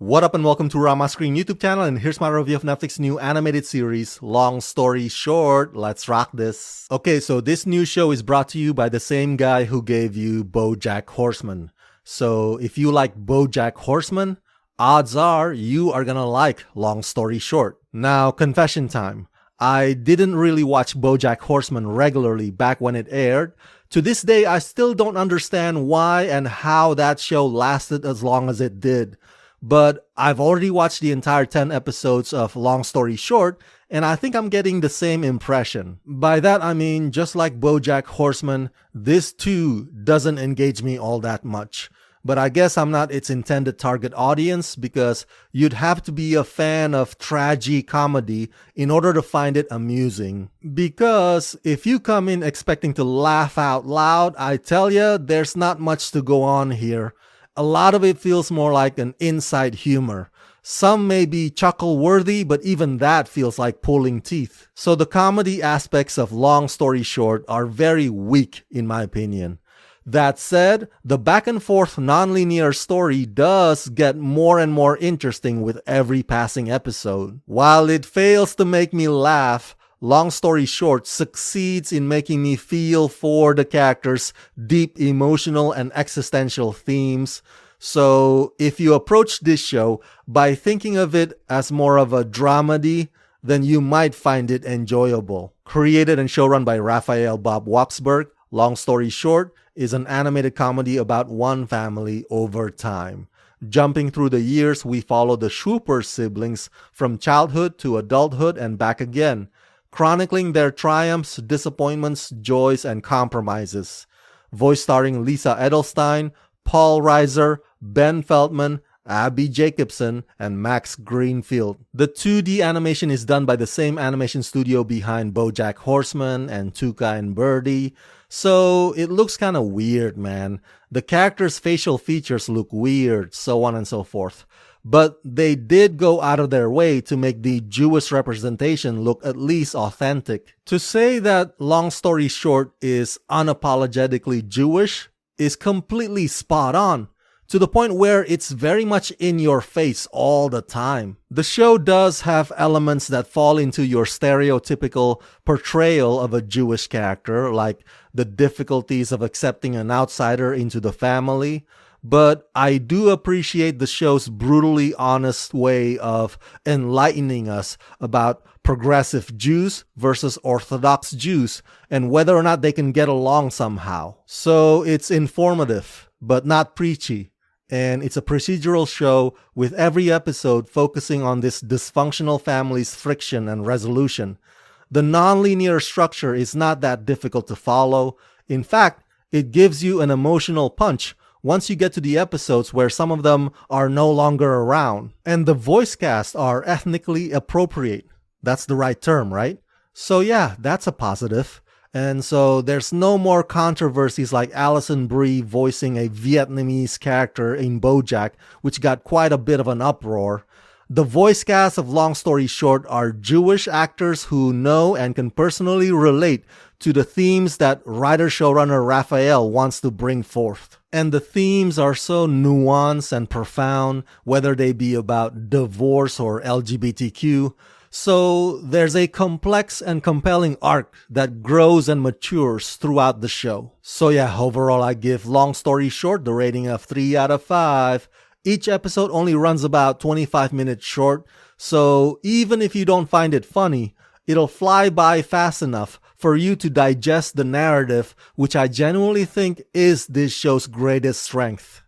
What up and welcome to Rama Screen YouTube channel, and here's my review of Netflix new animated series, Long Story Short. Let's rock this. Okay, so this new show is brought to you by the same guy who gave you BoJack Horseman. So if you like BoJack Horseman, odds are you are gonna like Long Story Short. Now, confession time. I didn't really watch BoJack Horseman regularly back when it aired. To this day, I still don't understand why and how that show lasted as long as it did. But I've already watched the entire 10 episodes of Long Story Short, and I think I'm getting the same impression. By that I mean, just like BoJack Horseman, this too doesn't engage me all that much. But I guess I'm not its intended target audience because you'd have to be a fan of tragi-comedy in order to find it amusing. Because if you come in expecting to laugh out loud, I tell ya, there's not much to go on here. A lot of it feels more like an inside humor. Some may be chuckle-worthy, but even that feels like pulling teeth. So the comedy aspects of Long Story Short are very weak in my opinion. That said, the back and forth non-linear story does get more and more interesting with every passing episode. While it fails to make me laugh, Long Story Short succeeds in making me feel for the characters' deep emotional and existential themes. So if you approach this show by thinking of it as more of a dramedy, then you might find it enjoyable. Created and showrun by Raphael Bob Waksberg, Long Story Short is an animated comedy about one family over time. Jumping through the years, we follow the Schwooper siblings from childhood to adulthood and back again, chronicling their triumphs, disappointments, joys, and compromises. Voice starring Lisa Edelstein, Paul Reiser, Ben Feldman, Abby Jacobson, and Max Greenfield. The 2D animation is done by the same animation studio behind BoJack Horseman and Tuca and Birdie, so it looks kinda weird, man. The characters' facial features look weird, so on and so forth. But they did go out of their way to make the Jewish representation look at least authentic. To say that Long Story Short is unapologetically Jewish is completely spot on, to the point where it's very much in your face all the time. The show does have elements that fall into your stereotypical portrayal of a Jewish character, like the difficulties of accepting an outsider into the family, but I do appreciate the show's brutally honest way of enlightening us about progressive Jews versus Orthodox Jews and whether or not they can get along somehow. So it's informative, but not preachy. And it's a procedural show with every episode focusing on this dysfunctional family's friction and resolution. The non-linear structure is not that difficult to follow. In fact, it gives you an emotional punch once you get to the episodes where some of them are no longer around. And the voice cast are ethnically appropriate. That's the right term, right? So yeah, that's a positive. And so there's no more controversies like Alison Brie voicing a Vietnamese character in BoJack, which got quite a bit of an uproar. The voice cast of Long Story Short are Jewish actors who know and can personally relate to the themes that writer-showrunner Raphael wants to bring forth. And the themes are so nuanced and profound, whether they be about divorce or LGBTQ. So there's a complex and compelling arc that grows and matures throughout the show. So yeah, overall I give Long Story Short the rating of 3 out of 5. Each episode only runs about 25 minutes short, so even if you don't find it funny, it'll fly by fast enough for you to digest the narrative, which I genuinely think is this show's greatest strength.